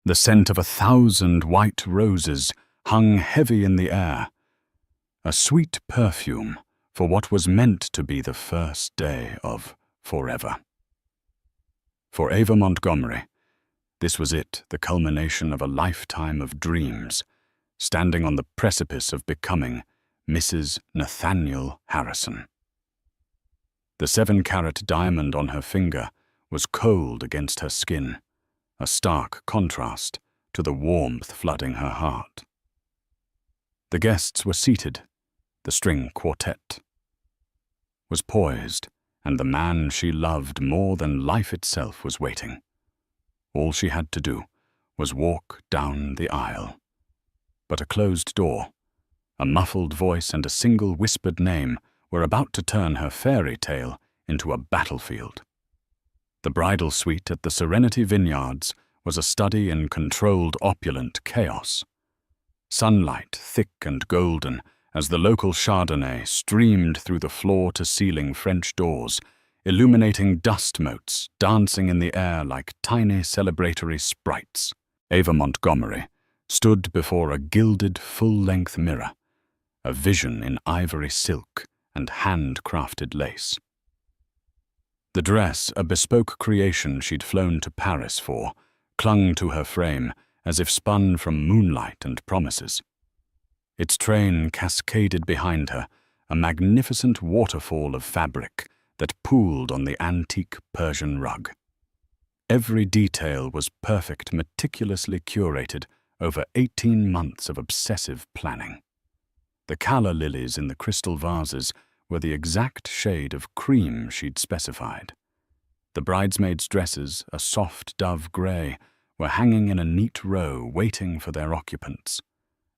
The scent of 1,000 white roses hung heavy in the air, a sweet perfume for what was meant to be the first day of forever. For Ava Montgomery, this was it, the culmination of a lifetime of dreams, standing on the precipice of becoming Mrs. Nathaniel Harrison. The 7-carat diamond on her finger was cold against her skin, a stark contrast to the warmth flooding her heart. The guests were seated. The string quartet was poised, and the man she loved more than life itself was waiting. All she had to do was walk down the aisle. But a closed door, a muffled voice, and a single whispered name were about to turn her fairy tale into a battlefield. The bridal suite at the Serenity Vineyards was a study in controlled opulent chaos. Sunlight, thick and golden, as the local Chardonnay streamed through the floor-to-ceiling French doors, illuminating dust motes dancing in the air like tiny celebratory sprites. Ava Montgomery stood before a gilded full-length mirror, a vision in ivory silk and hand-crafted lace. The dress, a bespoke creation she'd flown to Paris for, clung to her frame as if spun from moonlight and promises. Its train cascaded behind her, a magnificent waterfall of fabric that pooled on the antique Persian rug. Every detail was perfect, meticulously curated over 18 months of obsessive planning. The calla lilies in the crystal vases were the exact shade of cream she'd specified. The bridesmaids' dresses, a soft dove grey, were hanging in a neat row waiting for their occupants.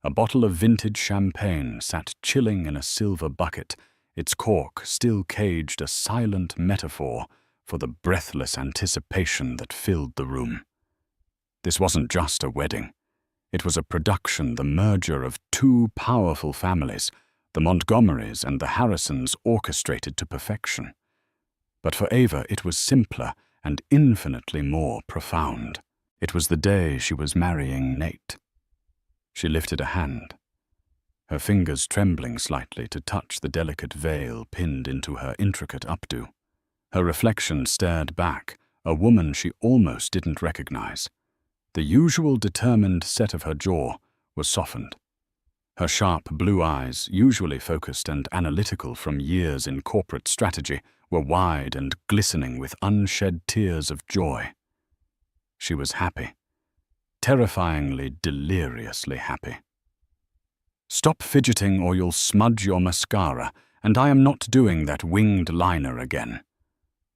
A bottle of vintage champagne sat chilling in a silver bucket, its cork still caged a silent metaphor for the breathless anticipation that filled the room. This wasn't just a wedding. It was a production, the merger of two powerful families, the Montgomerys and the Harrisons, orchestrated to perfection. But for Ava it was simpler and infinitely more profound. It was the day she was marrying Nate. She lifted a hand, her fingers trembling slightly to touch the delicate veil pinned into her intricate updo. Her reflection stared back, a woman she almost didn't recognize. The usual determined set of her jaw was softened. Her sharp blue eyes, usually focused and analytical from years in corporate strategy, were wide and glistening with unshed tears of joy. She was happy. Terrifyingly, deliriously happy. "Stop fidgeting or you'll smudge your mascara, and I am not doing that winged liner again."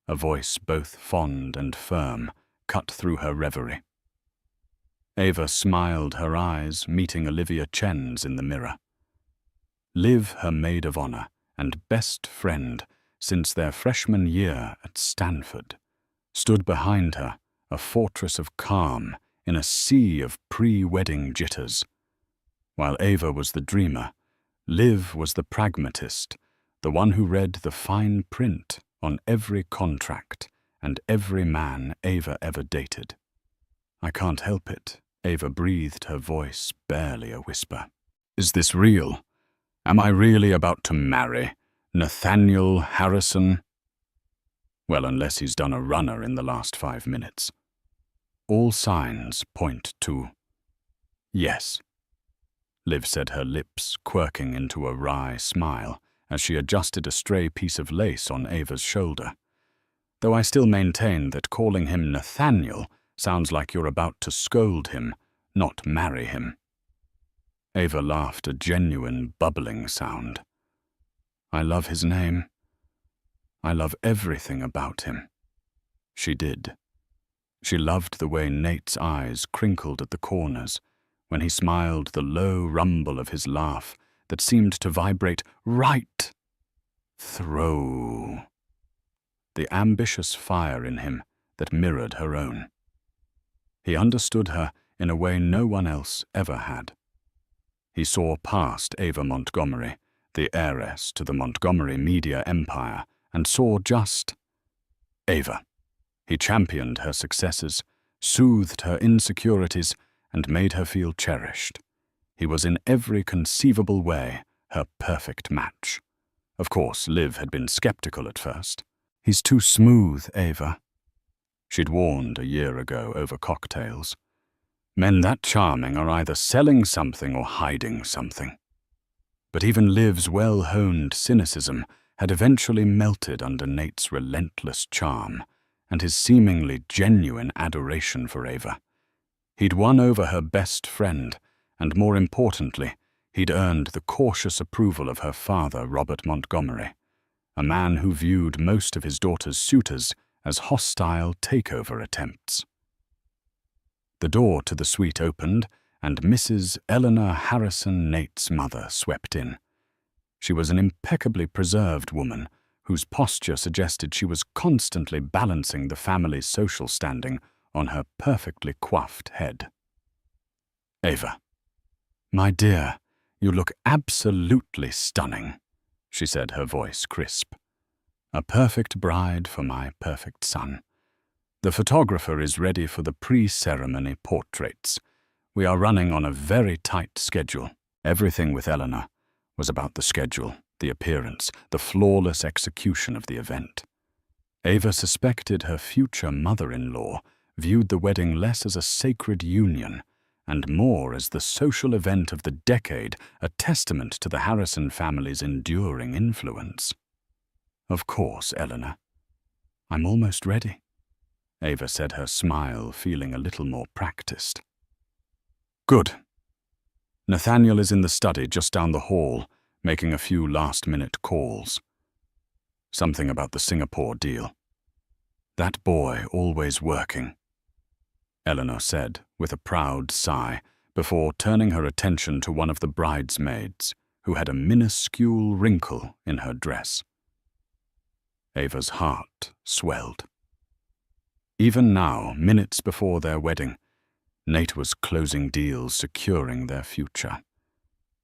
A voice both fond and firm cut through her reverie. Ava smiled, her eyes meeting Olivia Chen's in the mirror. Liv, her maid of honor and best friend since their freshman year at Stanford, stood behind her, a fortress of calm in a sea of pre-wedding jitters. While Ava was the dreamer, Liv was the pragmatist, the one who read the fine print on every contract and every man Ava ever dated. "I can't help it," Ava breathed, her voice barely a whisper. "Is this real? Am I really about to marry Nathaniel Harrison?" Well, unless he's done a runner in the last 5 minutes. All signs point to yes. Liv said, her lips quirking into a wry smile as she adjusted a stray piece of lace on Ava's shoulder. "Though I still maintain that calling him Nathaniel sounds like you're about to scold him, not marry him." Ava laughed, a genuine bubbling sound. "I love his name. I love everything about him." She did. She loved the way Nate's eyes crinkled at the corners, when he smiled, the low rumble of his laugh that seemed to vibrate right through the ambitious fire in him that mirrored her own. He understood her in a way no one else ever had. He saw past Ava Montgomery, the heiress to the Montgomery media empire, and saw just Ava. He championed her successes, soothed her insecurities, and made her feel cherished. He was in every conceivable way her perfect match. Of course, Liv had been skeptical at first. "He's too smooth, Ava," she'd warned a year ago over cocktails. Men that charming are either selling something or hiding something. But even Liv's well-honed cynicism had eventually melted under Nate's relentless charm and his seemingly genuine adoration for Ava. He'd won over her best friend, and more importantly, he'd earned the cautious approval of her father, Robert Montgomery, a man who viewed most of his daughter's suitors as hostile takeover attempts. The door to the suite opened, and Mrs. Eleanor Harrison, Nate's mother, swept in. She was an impeccably preserved woman whose posture suggested she was constantly balancing the family's social standing on her perfectly coiffed head. "Ava, my dear, you look absolutely stunning," she said, her voice crisp. "A perfect bride for my perfect son. The photographer is ready for the pre-ceremony portraits. We are running on a very tight schedule." Everything with Eleanor was about the schedule, the appearance, the flawless execution of the event. Ava suspected her future mother-in-law viewed the wedding less as a sacred union and more as the social event of the decade, a testament to the Harrison family's enduring influence. "Of course, Eleanor. I'm almost ready," Ava said, her smile feeling a little more practiced. "Good. Nathaniel is in the study just down the hall, making a few last-minute calls. Something about the Singapore deal. That boy always working," Eleanor said with a proud sigh before turning her attention to one of the bridesmaids, who had a minuscule wrinkle in her dress. Ava's heart swelled. Even now, minutes before their wedding, Nate was closing deals, securing their future.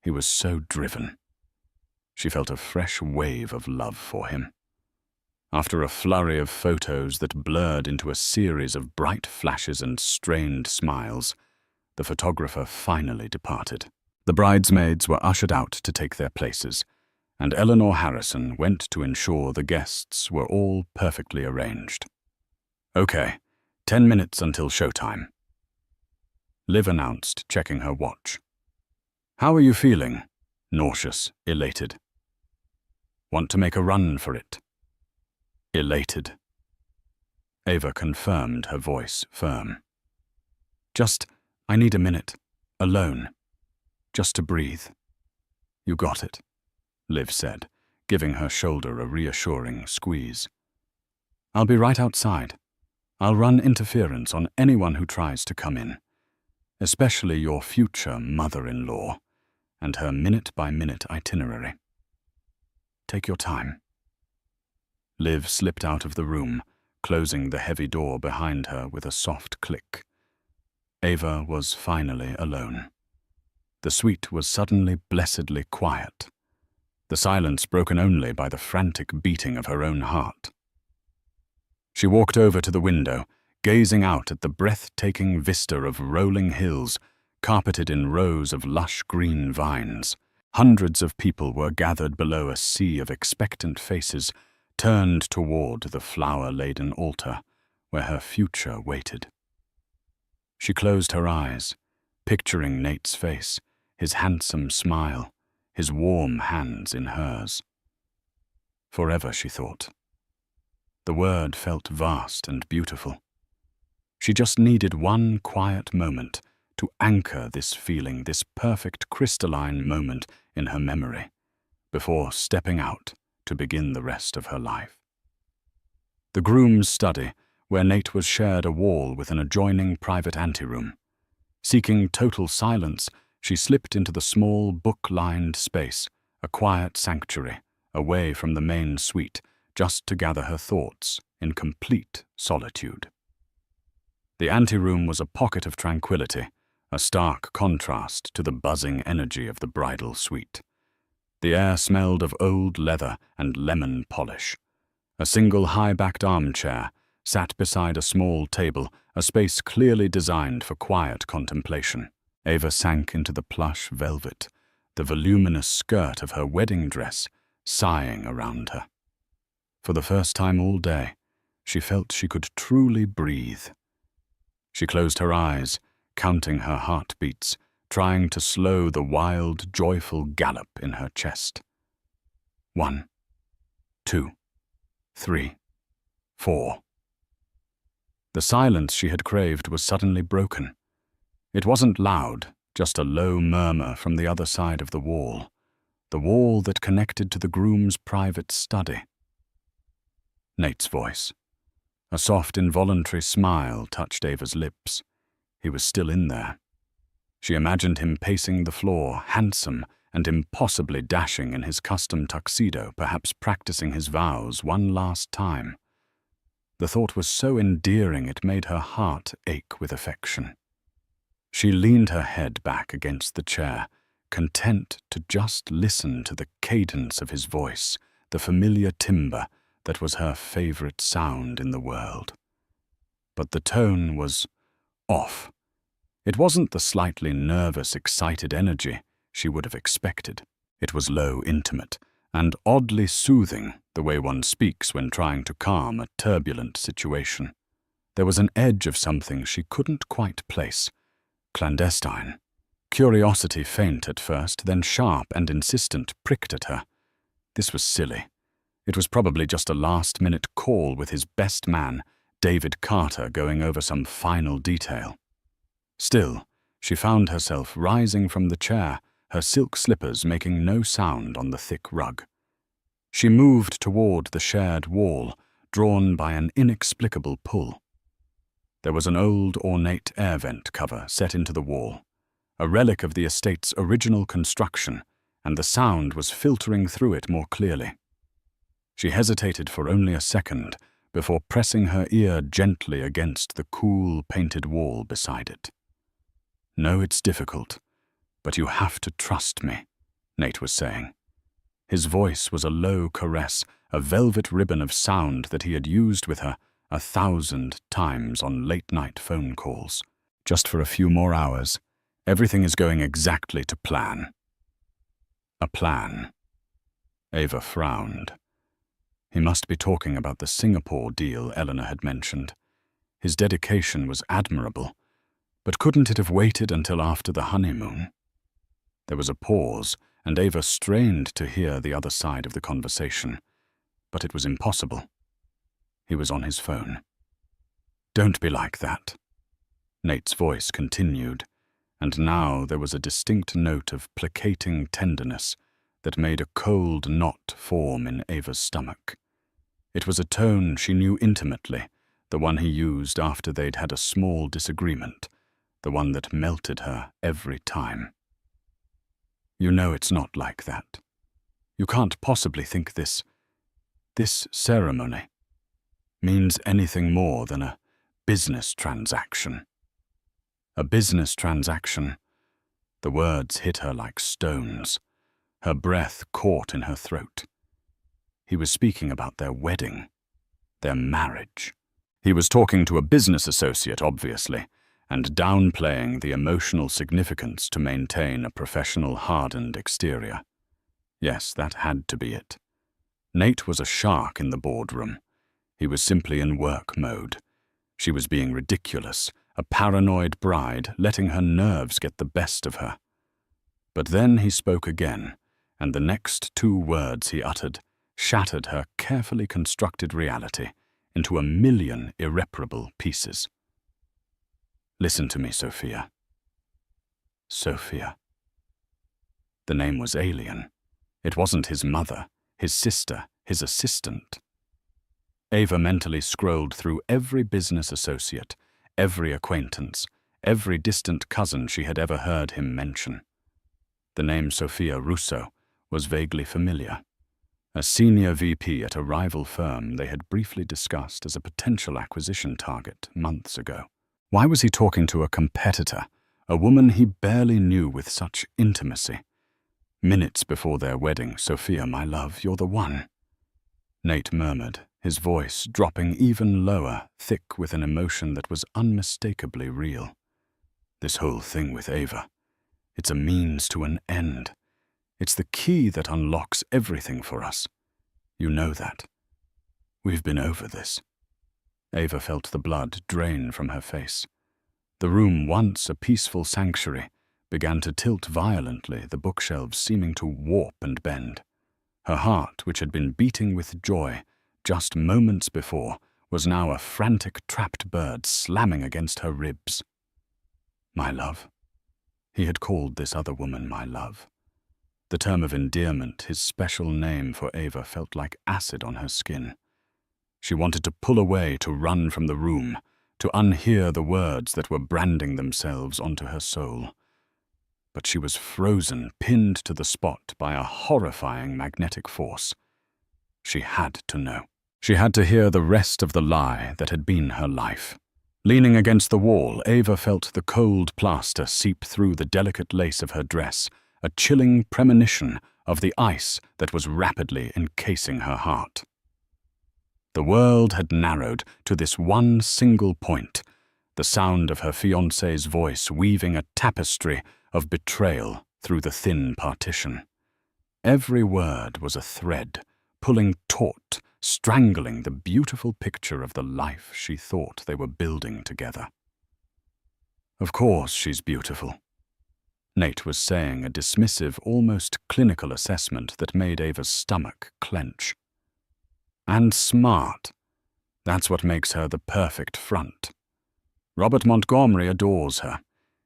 He was so driven. She felt a fresh wave of love for him. After a flurry of photos that blurred into a series of bright flashes and strained smiles, the photographer finally departed. The bridesmaids were ushered out to take their places, and Eleanor Harrison went to ensure the guests were all perfectly arranged. "Okay, 10 minutes until showtime," Liv announced, checking her watch. "How are you feeling?" "Nauseous, elated." "Want to make a run for it?" "Elated." Ava confirmed, her voice firm. I need a minute, alone, just to breathe." "You got it," Liv said, giving her shoulder a reassuring squeeze. "I'll be right outside. I'll run interference on anyone who tries to come in, especially your future mother-in-law and her minute-by-minute itinerary. Take your time." Liv slipped out of the room, closing the heavy door behind her with a soft click. Ava was finally alone. The suite was suddenly blessedly quiet, the silence broken only by the frantic beating of her own heart. She walked over to the window, gazing out at the breathtaking vista of rolling hills, carpeted in rows of lush green vines. Hundreds of people were gathered below, a sea of expectant faces turned toward the flower-laden altar where her future waited. She closed her eyes, picturing Nate's face, his handsome smile, his warm hands in hers. Forever, she thought. The word felt vast and beautiful. She just needed one quiet moment to anchor this feeling, this perfect crystalline moment in her memory, before stepping out to begin the rest of her life. The groom's study, where Nate was, shared a wall with an adjoining private anteroom. Seeking total silence, she slipped into the small, book-lined space, a quiet sanctuary, away from the main suite, just to gather her thoughts in complete solitude. The anteroom was a pocket of tranquility, a stark contrast to the buzzing energy of the bridal suite. The air smelled of old leather and lemon polish. A single high-backed armchair, sat beside a small table, a space clearly designed for quiet contemplation. Ava sank into the plush velvet, the voluminous skirt of her wedding dress sighing around her. For the first time all day, she felt she could truly breathe. She closed her eyes, counting her heartbeats, trying to slow the wild, joyful gallop in her chest. 1, 2, 3, 4. The silence she had craved was suddenly broken. It wasn't loud, just a low murmur from the other side of the wall that connected to the groom's private study. Nate's voice. A soft, involuntary smile touched Ava's lips. He was still in there. She imagined him pacing the floor, handsome and impossibly dashing in his custom tuxedo, perhaps practicing his vows one last time. The thought was so endearing it made her heart ache with affection. She leaned her head back against the chair, content to just listen to the cadence of his voice, the familiar timbre that was her favorite sound in the world. But the tone was off. It wasn't the slightly nervous, excited energy she would have expected. It was low, intimate, and oddly soothing, the way one speaks when trying to calm a turbulent situation. There was an edge of something she couldn't quite place. Clandestine. Curiosity faint at first, then sharp and insistent, pricked at her. This was silly. It was probably just a last-minute call with his best man, David Carter, going over some final detail. Still, she found herself rising from the chair, her silk slippers making no sound on the thick rug. She moved toward the shared wall, drawn by an inexplicable pull. There was an old, ornate air vent cover set into the wall, a relic of the estate's original construction, and the sound was filtering through it more clearly. She hesitated for only a second before pressing her ear gently against the cool, painted wall beside it. "No, it's difficult, but you have to trust me," Nate was saying. His voice was a low caress, a velvet ribbon of sound that he had used with her 1,000 times on late-night phone calls. "Just for a few more hours. Everything is going exactly to plan." A plan. Ava frowned. He must be talking about the Singapore deal Eleanor had mentioned. His dedication was admirable, but couldn't it have waited until after the honeymoon? There was a pause, and Ava strained to hear the other side of the conversation, but it was impossible. He was on his phone. "Don't be like that." Nate's voice continued, and now there was a distinct note of placating tenderness that made a cold knot form in Ava's stomach. It was a tone she knew intimately, the one he used after they'd had a small disagreement, the one that melted her every time. "You know it's not like that. You can't possibly think this ceremony means anything more than a business transaction." A business transaction. The words hit her like stones. Her breath caught in her throat. He was speaking about their wedding, their marriage. He was talking to a business associate, obviously, and downplaying the emotional significance to maintain a professional, hardened exterior. Yes, that had to be it. Nate was a shark in the boardroom. He was simply in work mode. She was being ridiculous, a paranoid bride, letting her nerves get the best of her. But then he spoke again, and the next 2 words he uttered shattered her carefully constructed reality into 1,000,000 irreparable pieces. "Listen to me, Sophia." Sophia. The name was alien. It wasn't his mother, his sister, his assistant. Ava mentally scrolled through every business associate, every acquaintance, every distant cousin she had ever heard him mention. The name Sophia Russo was vaguely familiar. A senior VP at a rival firm they had briefly discussed as a potential acquisition target months ago. Why was he talking to a competitor, a woman he barely knew, with such intimacy? Minutes before their wedding, "Sophia, my love, you're the one." Nate murmured, his voice dropping even lower, thick with an emotion that was unmistakably real. "This whole thing with Ava, it's a means to an end. It's the key that unlocks everything for us. You know that. We've been over this." Ava felt the blood drain from her face. The room, once a peaceful sanctuary, began to tilt violently, the bookshelves seeming to warp and bend. Her heart, which had been beating with joy just moments before, was now a frantic trapped bird slamming against her ribs. "My love." He had called this other woman my love. The term of endearment, his special name for Ava, felt like acid on her skin. She wanted to pull away, to run from the room, to unhear the words that were branding themselves onto her soul. But she was frozen, pinned to the spot by a horrifying magnetic force. She had to know. She had to hear the rest of the lie that had been her life. Leaning against the wall, Ava felt the cold plaster seep through the delicate lace of her dress, a chilling premonition of the ice that was rapidly encasing her heart. The world had narrowed to this one single point, the sound of her fiancé's voice weaving a tapestry of betrayal through the thin partition. Every word was a thread, pulling taut, strangling the beautiful picture of the life she thought they were building together. "Of course she's beautiful," Nate was saying, a dismissive, almost clinical assessment that made Ava's stomach clench. "And smart. That's what makes her the perfect front. Robert Montgomery adores her.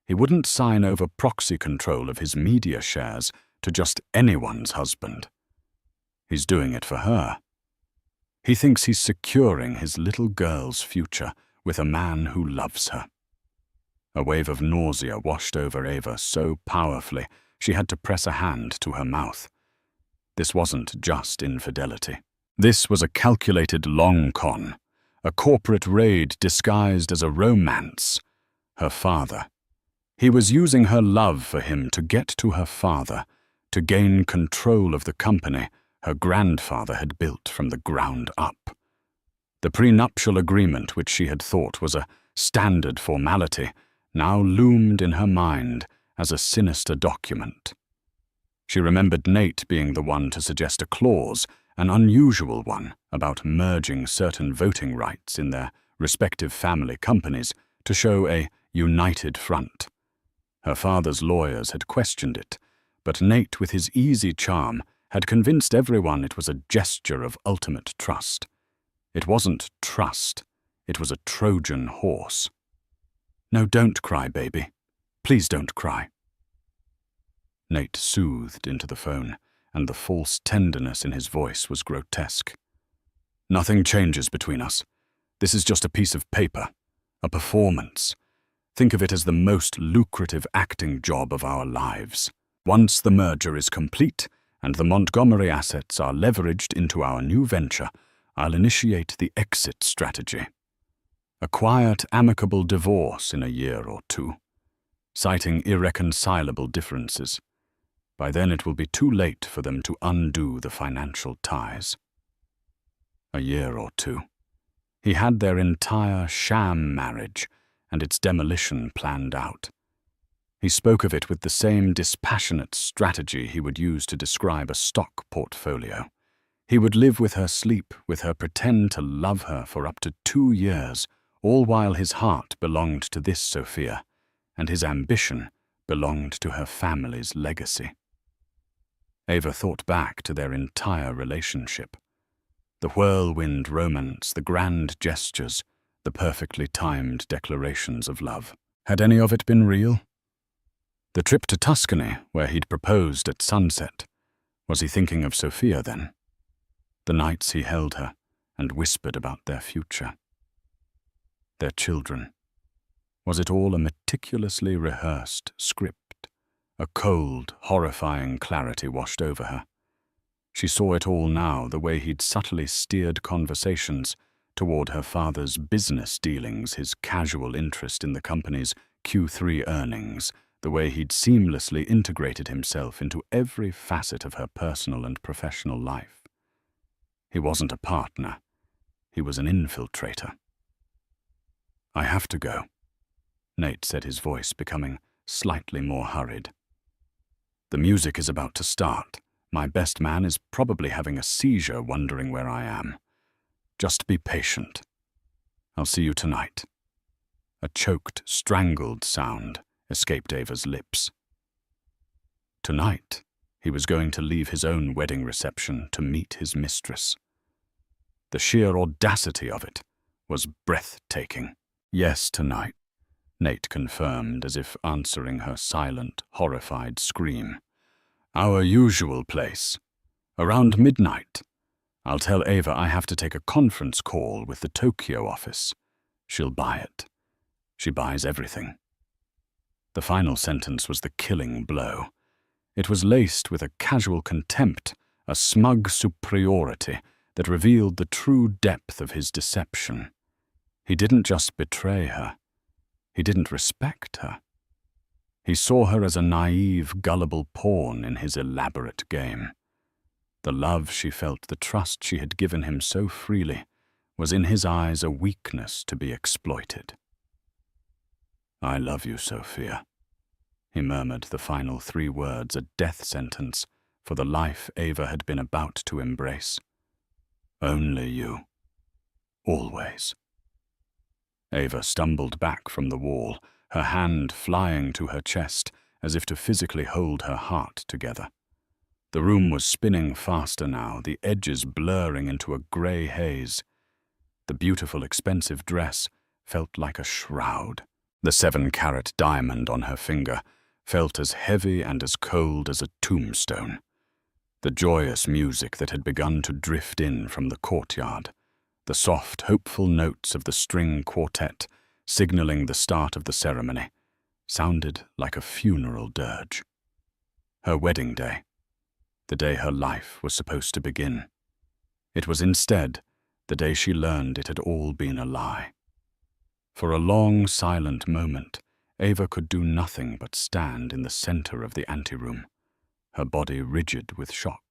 He wouldn't sign over proxy control of his media shares to just anyone's husband. He's doing it for her. He thinks he's securing his little girl's future with a man who loves her." A wave of nausea washed over Ava so powerfully she had to press a hand to her mouth. This wasn't just infidelity. This was a calculated long con, a corporate raid disguised as a romance. Her father. He was using her love for him to get to her father, to gain control of the company her grandfather had built from the ground up. The prenuptial agreement, which she had thought was a standard formality, now loomed in her mind as a sinister document. She remembered Nate being the one to suggest a clause, an unusual one, about merging certain voting rights in their respective family companies to show a united front. Her father's lawyers had questioned it, but Nate, with his easy charm, had convinced everyone it was a gesture of ultimate trust. It wasn't trust, it was a Trojan horse. "No, don't cry, baby. Please don't cry." Nate soothed into the phone, and the false tenderness in his voice was grotesque. "Nothing changes between us. This is just a piece of paper, a performance. Think of it as the most lucrative acting job of our lives. Once the merger is complete and the Montgomery assets are leveraged into our new venture, I'll initiate the exit strategy. A quiet, amicable divorce in a year or two, citing irreconcilable differences. By then it will be too late for them to undo the financial ties." A year or two. He had their entire sham marriage and its demolition planned out. He spoke of it with the same dispassionate strategy he would use to describe a stock portfolio. He would live with her, sleep with her, pretend to love her for up to 2 years, all while his heart belonged to this Sophia, and his ambition belonged to her family's legacy. Ava thought back to their entire relationship. The whirlwind romance, the grand gestures, the perfectly timed declarations of love. Had any of it been real? The trip to Tuscany, where he'd proposed at sunset. Was he thinking of Sophia then? The nights he held her and whispered about their future. Their children. Was it all a meticulously rehearsed script? A cold, horrifying clarity washed over her. She saw it all now, the way he'd subtly steered conversations toward her father's business dealings, his casual interest in the company's Q3 earnings, the way he'd seamlessly integrated himself into every facet of her personal and professional life. He wasn't a partner. he was an infiltrator. "I have to go," Nate said, his voice becoming slightly more hurried. "The music is about to start. My best man is probably having a seizure wondering where I am. Just be patient. I'll see you tonight." A choked, strangled sound escaped Ava's lips. Tonight, he was going to leave his own wedding reception to meet his mistress. The sheer audacity of it was breathtaking. "Yes, tonight," Nate confirmed, as if answering her silent, horrified scream. "Our usual place. Around midnight. I'll tell Ava I have to take a conference call with the Tokyo office. She'll buy it. She buys everything." The final sentence was the killing blow. It was laced with a casual contempt, a smug superiority that revealed the true depth of his deception. He didn't just betray her. He didn't respect her. He saw her as a naive, gullible pawn in his elaborate game. The love she felt, the trust she had given him so freely, was in his eyes a weakness to be exploited. "I love you, Sophia," he murmured the final 3 words, a death sentence for the life Ava had been about to embrace. "Only you. Always." Ava stumbled back from the wall, her hand flying to her chest as if to physically hold her heart together. The room was spinning faster now, the edges blurring into a grey haze. The beautiful, expensive dress felt like a shroud. The 7-carat diamond on her finger felt as heavy and as cold as a tombstone. The joyous music that had begun to drift in from the courtyard, the soft, hopeful notes of the string quartet signaling the start of the ceremony, sounded like a funeral dirge. Her wedding day, the day her life was supposed to begin. It was instead the day she learned it had all been a lie. For a long, silent moment, Ava could do nothing but stand in the center of the anteroom, her body rigid with shock.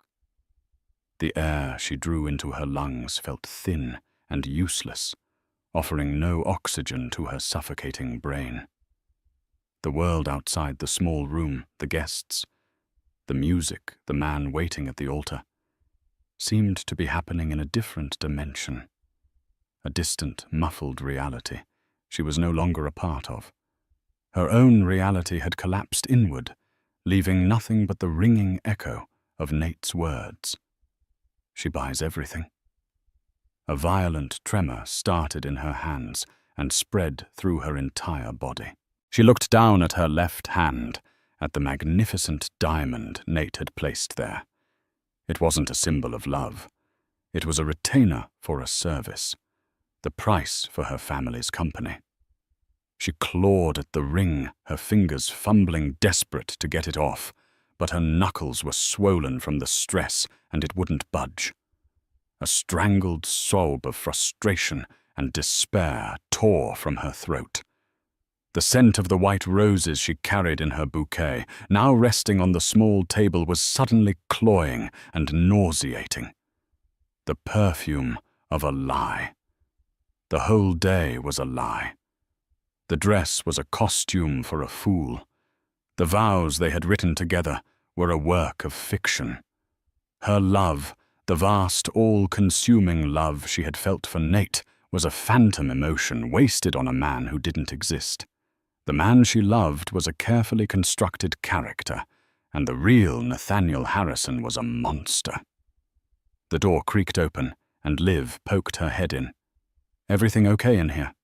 The air she drew into her lungs felt thin and useless, offering no oxygen to her suffocating brain. The world outside the small room, the guests, the music, the man waiting at the altar, seemed to be happening in a different dimension, a distant, muffled reality she was no longer a part of. Her own reality had collapsed inward, leaving nothing but the ringing echo of Nate's words. She buys everything. A violent tremor started in her hands and spread through her entire body. She looked down at her left hand, at the magnificent diamond Nate had placed there. It wasn't a symbol of love. It was a retainer for a service, the price for her family's company. She clawed at the ring, her fingers fumbling desperate to get it off, but her knuckles were swollen from the stress and it wouldn't budge. A strangled sob of frustration and despair tore from her throat. The scent of the white roses she carried in her bouquet, now resting on the small table, was suddenly cloying and nauseating. The perfume of a lie. The whole day was a lie. The dress was a costume for a fool. The vows they had written together were a work of fiction. Her love, the vast, all-consuming love she had felt for Nate, was a phantom emotion wasted on a man who didn't exist. The man she loved was a carefully constructed character, and the real Nathaniel Harrison was a monster. The door creaked open, and Liv poked her head in. "Everything okay in here?"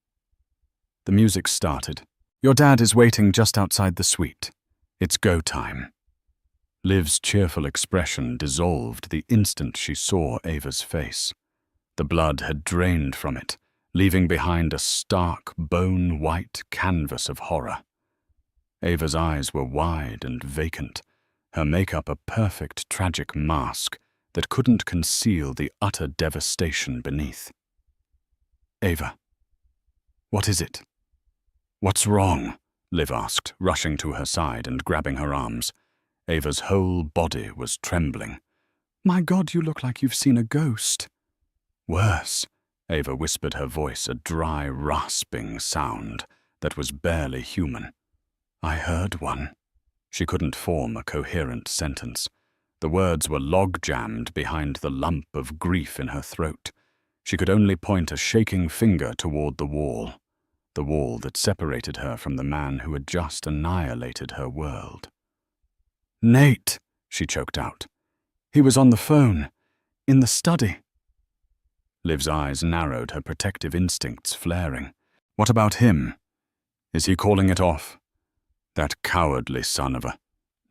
The music started. "Your dad is waiting just outside the suite. It's go time." Liv's cheerful expression dissolved the instant she saw Ava's face. The blood had drained from it, leaving behind a stark, bone-white canvas of horror. Ava's eyes were wide and vacant, her makeup a perfect tragic mask that couldn't conceal the utter devastation beneath. "Ava, what is it?" "What's wrong?" Liv asked, rushing to her side and grabbing her arms. Ava's whole body was trembling. "My God, you look like you've seen a ghost." "Worse," Ava whispered, her voice a dry, rasping sound that was barely human. I heard one. She couldn't form a coherent sentence. The words were log-jammed behind the lump of grief in her throat. She could only point a shaking finger toward the wall that separated her from the man who had just annihilated her world. Nate, she choked out. He was on the phone, in the study. Liv's eyes narrowed, her protective instincts flaring. What about him? Is he calling it off? That cowardly son of a...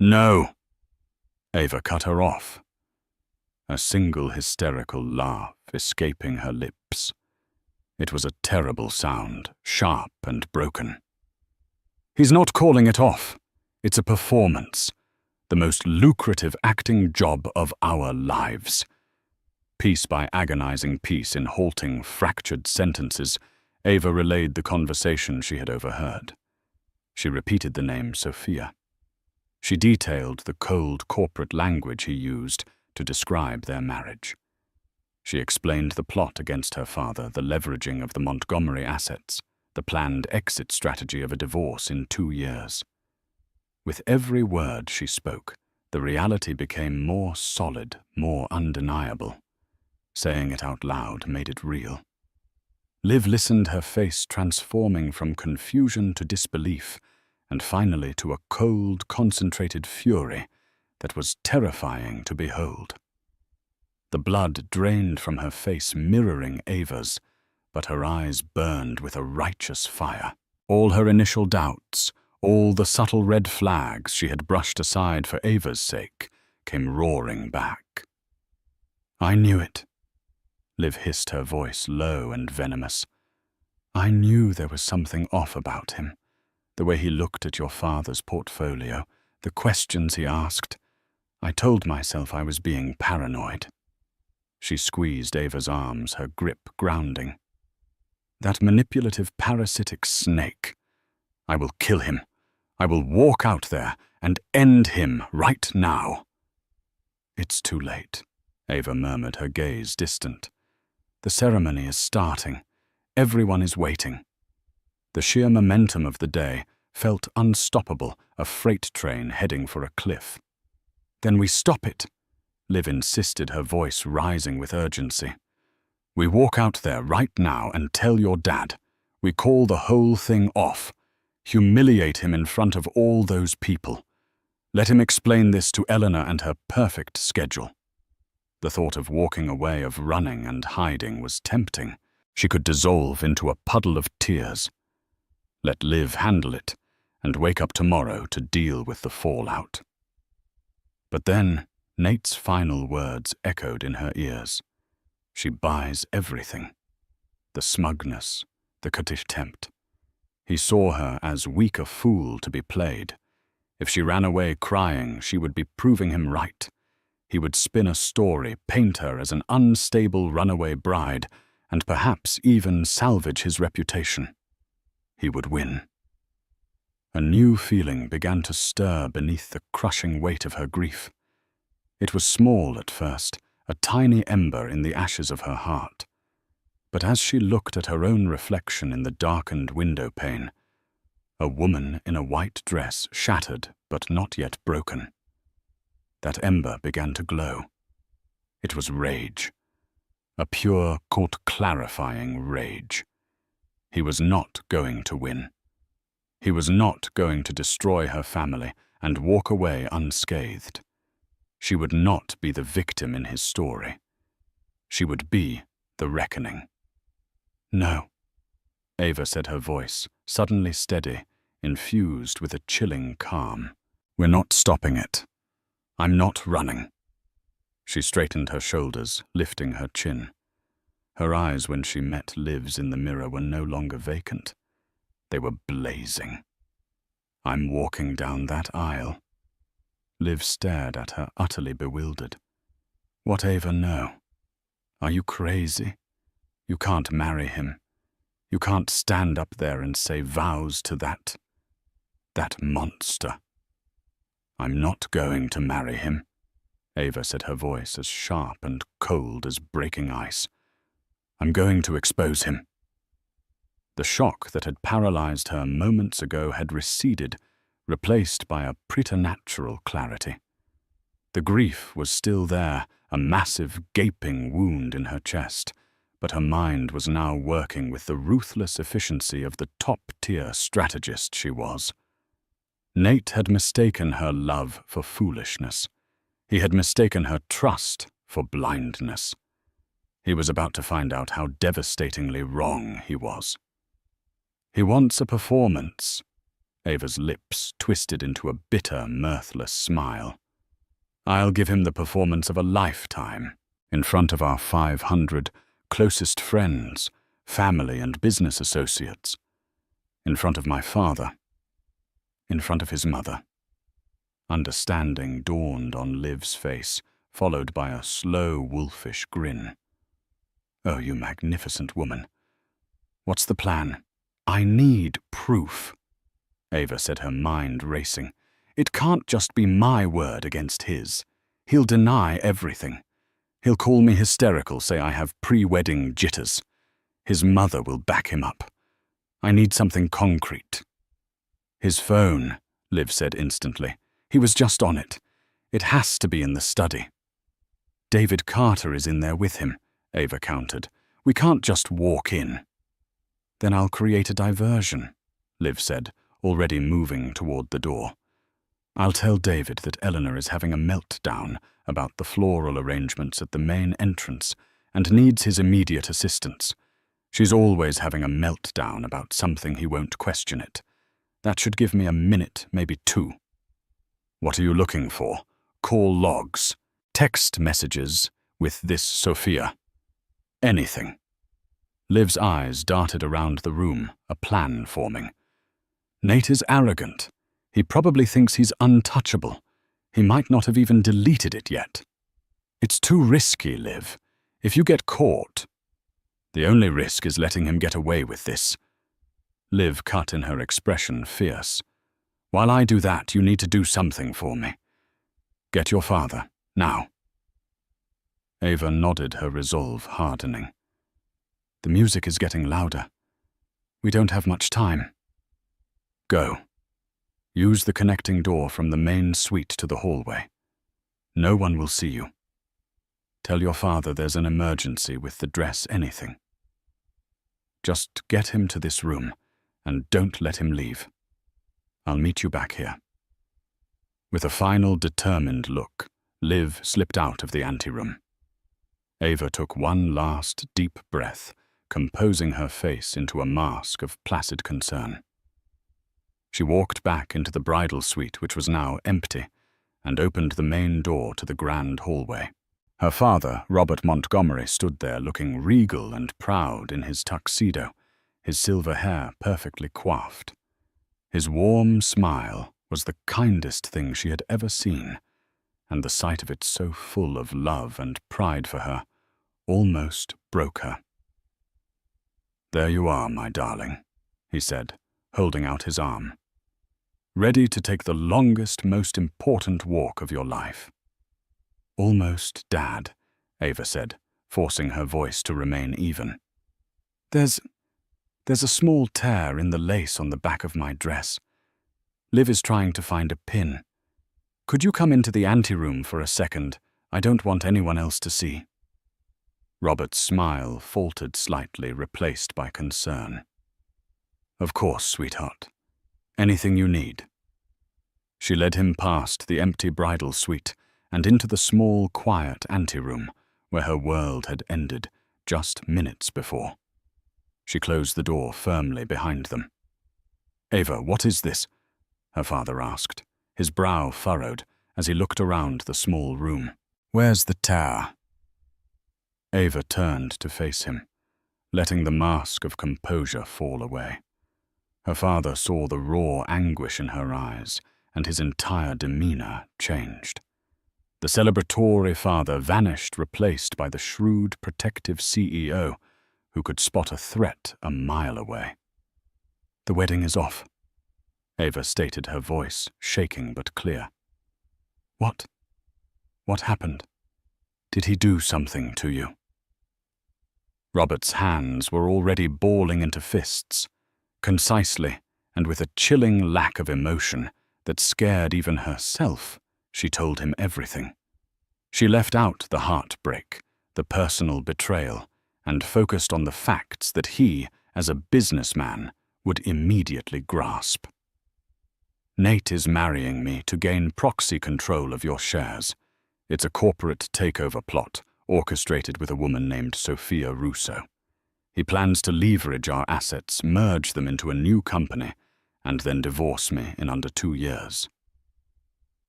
No! Ava cut her off, a single hysterical laugh escaping her lips. It was a terrible sound, sharp and broken. He's not calling it off. It's a performance. The most lucrative acting job of our lives. Piece by agonizing piece in halting, fractured sentences, Ava relayed the conversation she had overheard. She repeated the name Sophia. She detailed the cold corporate language he used to describe their marriage. She explained the plot against her father, the leveraging of the Montgomery assets, the planned exit strategy of a divorce in 2 years. With every word she spoke, the reality became more solid, more undeniable. Saying it out loud made it real. Liv listened, her face transforming from confusion to disbelief, and finally to a cold, concentrated fury that was terrifying to behold. The blood drained from her face, mirroring Ava's, but her eyes burned with a righteous fire. All her initial doubts, all the subtle red flags she had brushed aside for Ava's sake, came roaring back. I knew it. Liv hissed, her voice low and venomous. I knew there was something off about him. The way he looked at your father's portfolio, the questions he asked. I told myself I was being paranoid. She squeezed Ava's arms, her grip grounding. That manipulative, parasitic snake. I will kill him. I will walk out there and end him right now. It's too late, Ava murmured, her gaze distant. The ceremony is starting. Everyone is waiting. The sheer momentum of the day felt unstoppable, a freight train heading for a cliff. Then we stop it, Liv insisted, her voice rising with urgency. We walk out there right now and tell your dad. We call the whole thing off. Humiliate him in front of all those people. Let him explain this to Eleanor and her perfect schedule. The thought of walking away, of running and hiding, was tempting. She could dissolve into a puddle of tears. Let Liv handle it, and wake up tomorrow to deal with the fallout. But then, Nate's final words echoed in her ears. She buys everything. The smugness, the contempt. He saw her as weak a fool to be played. If she ran away crying, she would be proving him right. He would spin a story, paint her as an unstable runaway bride, and perhaps even salvage his reputation. He would win. A new feeling began to stir beneath the crushing weight of her grief. It was small at first, a tiny ember in the ashes of her heart. But as she looked at her own reflection in the darkened window pane, a woman in a white dress, shattered but not yet broken, that ember began to glow. It was rage. A pure, clarifying rage. He was not going to win. He was not going to destroy her family and walk away unscathed. She would not be the victim in his story. She would be the reckoning. No, Ava said, her voice suddenly steady, infused with a chilling calm. We're not stopping it. I'm not running. She straightened her shoulders, lifting her chin. Her eyes, when she met Liv's in the mirror, were no longer vacant. They were blazing. I'm walking down that aisle. Liv stared at her, utterly bewildered. What, Ava, no? Are you crazy? You can't marry him. You can't stand up there and say vows to that monster. I'm not going to marry him, Ava said, her voice as sharp and cold as breaking ice. I'm going to expose him. The shock that had paralyzed her moments ago had receded, replaced by a preternatural clarity. The grief was still there, a massive, gaping wound in her chest, but her mind was now working with the ruthless efficiency of the top-tier strategist she was. Nate had mistaken her love for foolishness. He had mistaken her trust for blindness. He was about to find out how devastatingly wrong he was. He wants a performance. Ava's lips twisted into a bitter, mirthless smile. I'll give him the performance of a lifetime, in front of our 500 closest friends, family and business associates, in front of my father, in front of his mother. Understanding dawned on Liv's face, followed by a slow, wolfish grin. Oh, you magnificent woman. What's the plan? I need proof. Ava said, her mind racing. It can't just be my word against his. He'll deny everything. He'll call me hysterical, say I have pre-wedding jitters. His mother will back him up. I need something concrete. His phone, Liv said instantly. He was just on it. It has to be in the study. David Carter is in there with him, Ava countered. We can't just walk in. Then I'll create a diversion, Liv said, already moving toward the door. I'll tell David that Eleanor is having a meltdown about the floral arrangements at the main entrance and needs his immediate assistance. She's always having a meltdown about something he won't question it. That should give me a minute, maybe 2. What are you looking for? Call logs, text messages with this Sophia. Anything. Liv's eyes darted around the room, a plan forming. Nate is arrogant. He probably thinks he's untouchable. He might not have even deleted it yet. It's too risky, Liv. If you get caught... The only risk is letting him get away with this. Liv cut in her expression fierce. While I do that, you need to do something for me. Get your father, now. Ava nodded, her resolve hardening. The music is getting louder. We don't have much time. Go. Use the connecting door from the main suite to the hallway. No one will see you. Tell your father there's an emergency with the dress, anything. Just get him to this room, and don't let him leave. I'll meet you back here. With a final determined look, Liv slipped out of the anteroom. Ava took one last deep breath, composing her face into a mask of placid concern. She walked back into the bridal suite, which was now empty, and opened the main door to the grand hallway. Her father, Robert Montgomery, stood there looking regal and proud in his tuxedo, his silver hair perfectly coiffed. His warm smile was the kindest thing she had ever seen, and the sight of it so full of love and pride for her almost broke her. There you are, my darling, he said, holding out his arm. Ready to take the longest, most important walk of your life. Almost, Dad, Ava said, forcing her voice to remain even. There's a small tear in the lace on the back of my dress. Liv is trying to find a pin. Could you come into the anteroom for a second? I don't want anyone else to see. Robert's smile faltered slightly, replaced by concern. Of course, sweetheart. Anything you need. She led him past the empty bridal suite and into the small, quiet anteroom where her world had ended just minutes before. She closed the door firmly behind them. Ava, what is this? Her father asked, his brow furrowed as he looked around the small room. Where's the tear? Ava turned to face him, letting the mask of composure fall away. Her father saw the raw anguish in her eyes, and his entire demeanor changed. The celebratory father vanished, replaced by the shrewd, protective CEO who could spot a threat a mile away. The wedding is off, Ava stated, her voice shaking but clear. What? What happened? Did he do something to you? Robert's hands were already balling into fists, concisely and with a chilling lack of emotion that scared even herself. She told him everything. She left out the heartbreak, the personal betrayal, and focused on the facts that he, as a businessman, would immediately grasp. Nate is marrying me to gain proxy control of your shares. It's a corporate takeover plot, orchestrated with a woman named Sophia Russo. He plans to leverage our assets, merge them into a new company, and then divorce me in under 2 years.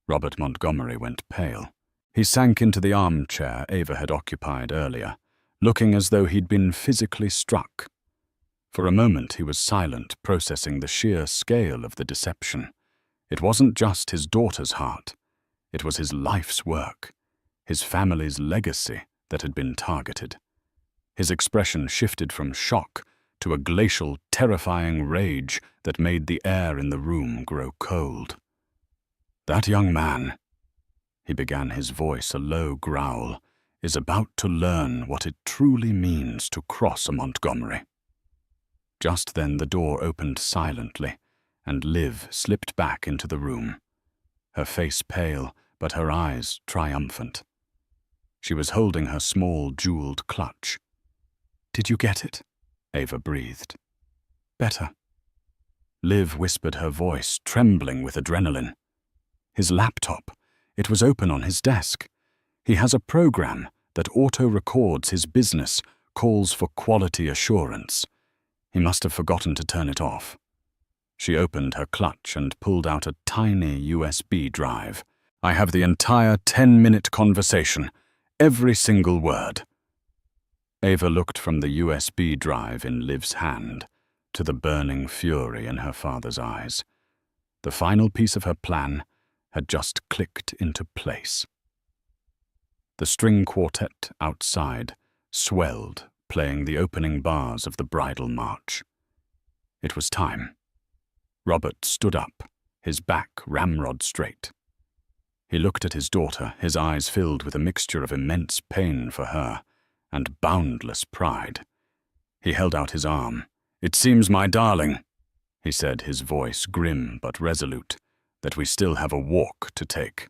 Robert Montgomery went pale. He sank into the armchair Ava had occupied earlier, looking as though he'd been physically struck. For a moment he was silent, processing the sheer scale of the deception. It wasn't just his daughter's heart. It was his life's work, his family's legacy that had been targeted. His expression shifted from shock to a glacial, terrifying rage that made the air in the room grow cold. "That young man," he began, his voice a low growl, "is about to learn what it truly means to cross a Montgomery." Just then the door opened silently, and Liv slipped back into the room, her face pale but her eyes triumphant. She was holding her small jeweled clutch. "Did you get it?" Ava breathed. "Better." Liv whispered, her voice trembling with adrenaline. "His laptop. It was open on his desk. He has a program that auto-records his business calls for quality assurance. He must have forgotten to turn it off." She opened her clutch and pulled out a tiny USB drive. "I have the entire 10-minute conversation, every single word." Ava looked from the USB drive in Liv's hand to the burning fury in her father's eyes. The final piece of her plan had just clicked into place. The string quartet outside swelled, playing the opening bars of the bridal march. It was time. Robert stood up, his back ramrod straight. He looked at his daughter, his eyes filled with a mixture of immense pain for her and boundless pride. He held out his arm. "It seems, my darling," he said, his voice grim but resolute, "that we still have a walk to take."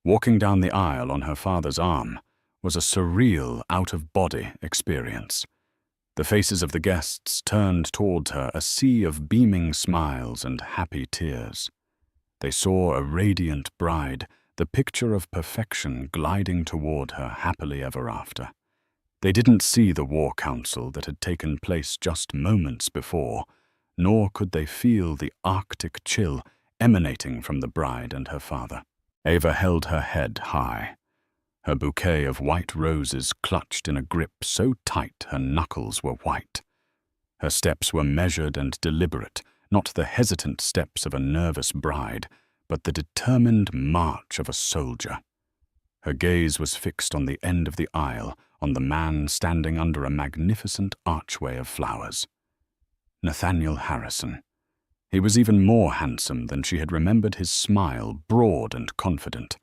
Walking down the aisle on her father's arm was a surreal, out-of-body experience. The faces of the guests turned towards her, a sea of beaming smiles and happy tears. They saw a radiant bride, the picture of perfection gliding toward her happily ever after. They didn't see the war council that had taken place just moments before, nor could they feel the Arctic chill emanating from the bride and her father. Ava held her head high, her bouquet of white roses clutched in a grip so tight her knuckles were white. Her steps were measured and deliberate, not the hesitant steps of a nervous bride, but the determined march of a soldier. Her gaze was fixed on the end of the aisle, on the man standing under a magnificent archway of flowers. Nathaniel Harrison. He was even more handsome than she had remembered his smile, broad and confident.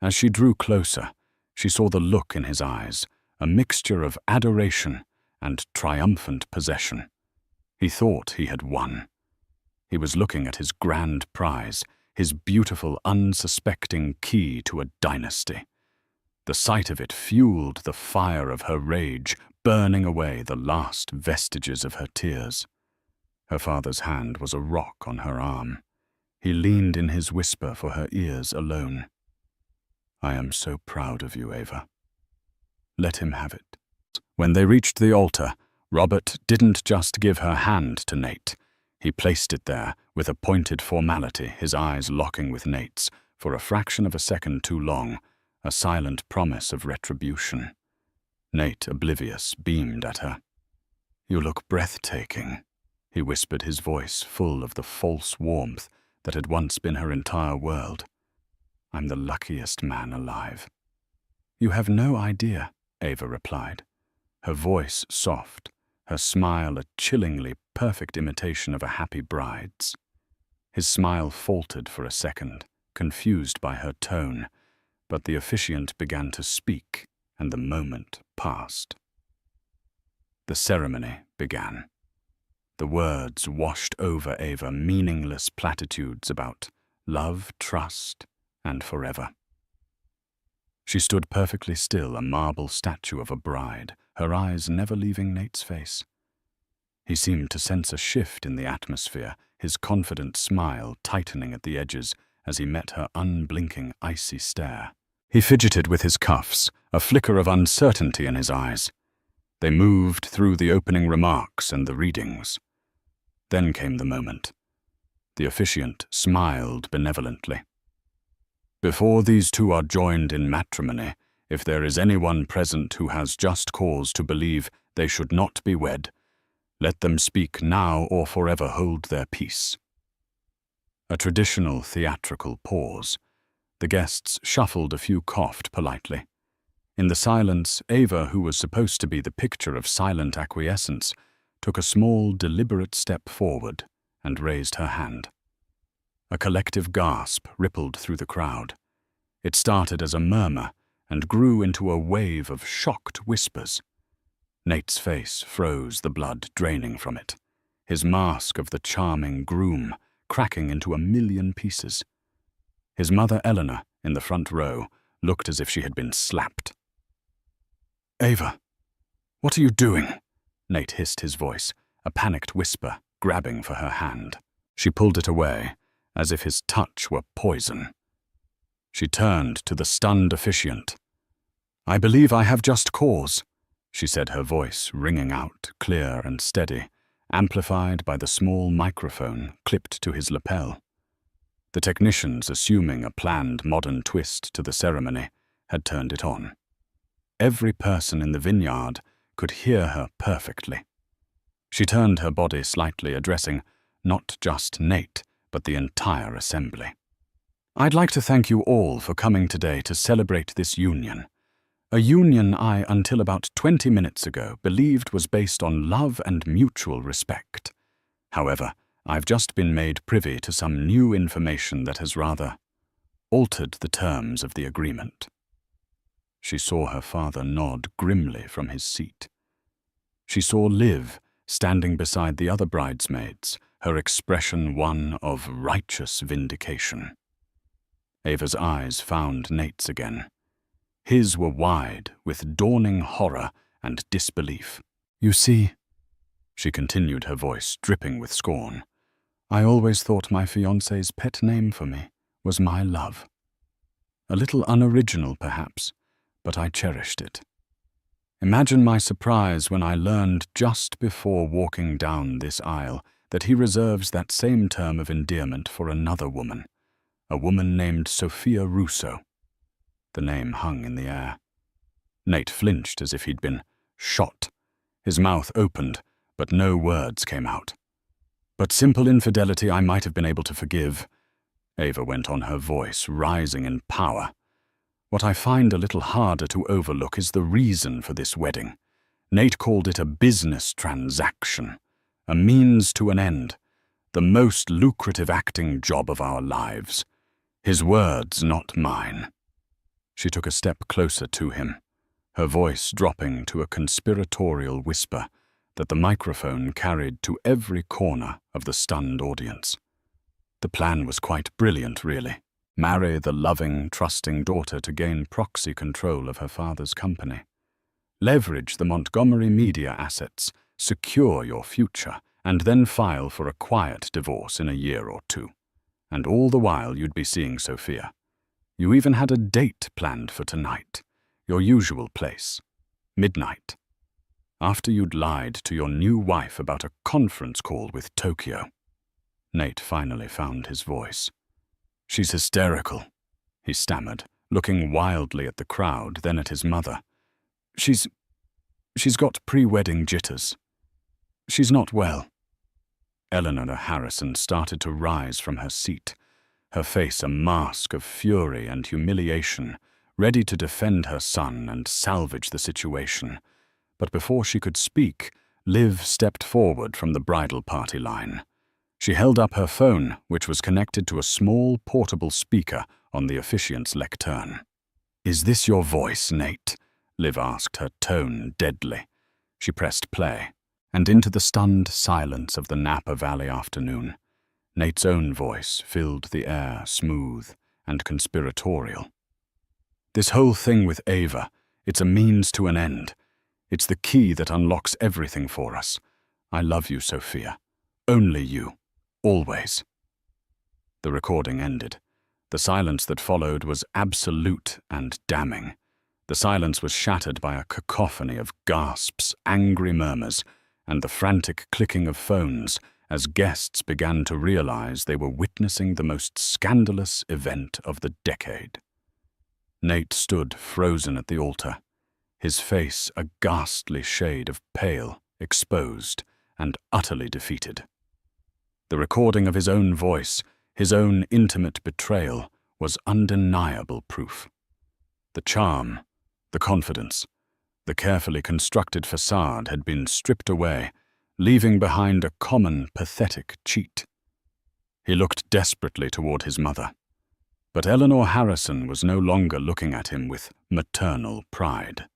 As she drew closer, she saw the look in his eyes, a mixture of adoration and triumphant possession. He thought he had won. He was looking at his grand prize, his beautiful, unsuspecting key to a dynasty. The sight of it fueled the fire of her rage, burning away the last vestiges of her tears. Her father's hand was a rock on her arm. He leaned in his whisper for her ears alone. "I am so proud of you, Ava. Let him have it." When they reached the altar, Robert didn't just give her hand to Nate. He placed it there with a pointed formality, his eyes locking with Nate's, for a fraction of a second too long, a silent promise of retribution. Nate, oblivious, beamed at her. "You look breathtaking," he whispered, his voice full of the false warmth that had once been her entire world. "I'm the luckiest man alive." "You have no idea," Ava replied, her voice soft, her smile a chillingly perfect imitation of a happy bride's. His smile faltered for a second, confused by her tone, but the officiant began to speak, and the moment passed. The ceremony began. The words washed over Ava, meaningless platitudes about love, trust, and forever. She stood perfectly still, a marble statue of a bride, her eyes never leaving Nate's face. He seemed to sense a shift in the atmosphere, his confident smile tightening at the edges as he met her unblinking, icy stare. He fidgeted with his cuffs, a flicker of uncertainty in his eyes. They moved through the opening remarks and the readings. Then came the moment. The officiant smiled benevolently. Before these two are joined in matrimony, if there is anyone present who has just cause to believe they should not be wed, let them speak now or forever hold their peace. A traditional theatrical pause. The guests shuffled, a few coughed politely. In the silence, Ava, who was supposed to be the picture of silent acquiescence, took a small, deliberate step forward and raised her hand. A collective gasp rippled through the crowd. It started as a murmur and grew into a wave of shocked whispers. Nate's face froze, the blood draining from it, his mask of the charming groom cracking into a million pieces. His mother, Eleanor, in the front row, looked as if she had been slapped. "Ava, what are you doing?" Nate hissed his voice, a panicked whisper, grabbing for her hand. She pulled it away, as if his touch were poison. She turned to the stunned officiant. "I believe I have just cause," she said, her voice ringing out, clear and steady, amplified by the small microphone clipped to his lapel. The technicians, assuming a planned modern twist to the ceremony, had turned it on. Every person in the vineyard could hear her perfectly. She turned her body slightly, addressing not just Nate, but the entire assembly. "I'd like to thank you all for coming today to celebrate this union. A union I, until about 20 minutes ago, believed was based on love and mutual respect. However, I've just been made privy to some new information that has rather altered the terms of the agreement." She saw her father nod grimly from his seat. She saw Liv standing beside the other bridesmaids, her expression one of righteous vindication. Ava's eyes found Nate's again. His were wide with dawning horror and disbelief. "You see," she continued, her voice dripping with scorn, "I always thought my fiancé's pet name for me was my love. A little unoriginal, perhaps, but I cherished it. Imagine my surprise when I learned just before walking down this aisle that he reserves that same term of endearment for another woman, a woman named Sophia Russo." The name hung in the air. Nate flinched as if he'd been shot. His mouth opened, but no words came out. "But simple infidelity I might have been able to forgive," Ava went on, her voice rising in power. "What I find a little harder to overlook is the reason for this wedding. Nate called it a business transaction, a means to an end, the most lucrative acting job of our lives. His words, not mine." She took a step closer to him, her voice dropping to a conspiratorial whisper that the microphone carried to every corner of the stunned audience. The plan was quite brilliant, really. Marry the loving, trusting daughter to gain proxy control of her father's company. Leverage the Montgomery media assets, secure your future, and then file for a quiet divorce in a year or two. And all the while you'd be seeing Sophia. You even had a date planned for tonight, your usual place, midnight, after you'd lied to your new wife about a conference call with Tokyo. Nate finally found his voice. "She's hysterical," he stammered, looking wildly at the crowd, then at his mother. She's got pre-wedding jitters. She's not well." Eleanor Harrison started to rise from her seat, her face a mask of fury and humiliation, ready to defend her son and salvage the situation. But before she could speak, Liv stepped forward from the bridal party line. She held up her phone, which was connected to a small portable speaker on the officiant's lectern. "Is this your voice, Nate?" Liv asked, her tone deadly. She pressed play, and into the stunned silence of the Napa Valley afternoon, Nate's own voice filled the air, smooth and conspiratorial. "This whole thing with Ava, it's a means to an end. It's the key that unlocks everything for us. I love you, Sophia. Only you. Always." The recording ended. The silence that followed was absolute and damning. The silence was shattered by a cacophony of gasps, angry murmurs, and the frantic clicking of phones as guests began to realize they were witnessing the most scandalous event of the decade. Nate stood frozen at the altar, his face a ghastly shade of pale, exposed, and utterly defeated. The recording of his own voice, his own intimate betrayal, was undeniable proof. The charm, the confidence, the carefully constructed facade had been stripped away, leaving behind a common, pathetic cheat. He looked desperately toward his mother, but Eleanor Harrison was no longer looking at him with maternal pride.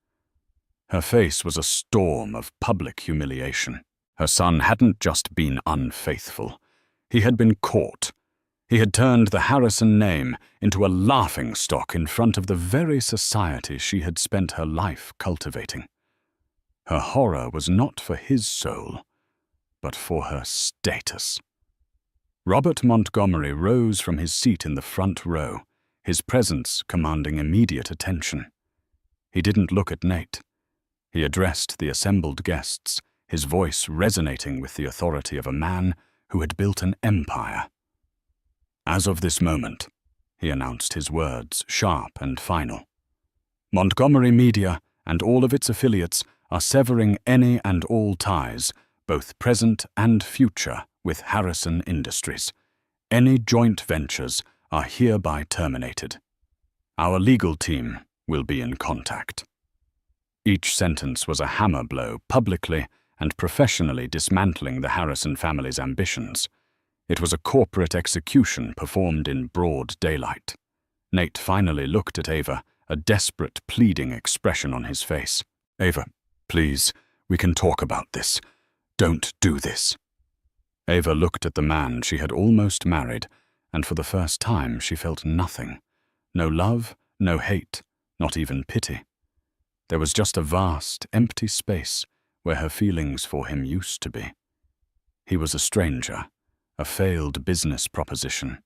Her face was a storm of public humiliation. Her son hadn't just been unfaithful. He had been caught. He had turned the Harrison name into a laughingstock in front of the very society she had spent her life cultivating. Her horror was not for his soul, but for her status. Robert Montgomery rose from his seat in the front row, his presence commanding immediate attention. He didn't look at Nate. He addressed the assembled guests, his voice resonating with the authority of a man who had built an empire. "As of this moment," he announced, his words sharp and final, "Montgomery Media and all of its affiliates are severing any and all ties, both present and future, with Harrison Industries. Any joint ventures are hereby terminated. Our legal team will be in contact." Each sentence was a hammer blow, publicly and professionally dismantling the Harrison family's ambitions. It was a corporate execution performed in broad daylight. Nate finally looked at Ava, a desperate, pleading expression on his face. "Ava, please, we can talk about this. Don't do this." Ava looked at the man she had almost married, and for the first time she felt nothing. No love, no hate, not even pity. There was just a vast, empty space where her feelings for him used to be. He was a stranger, a failed business proposition.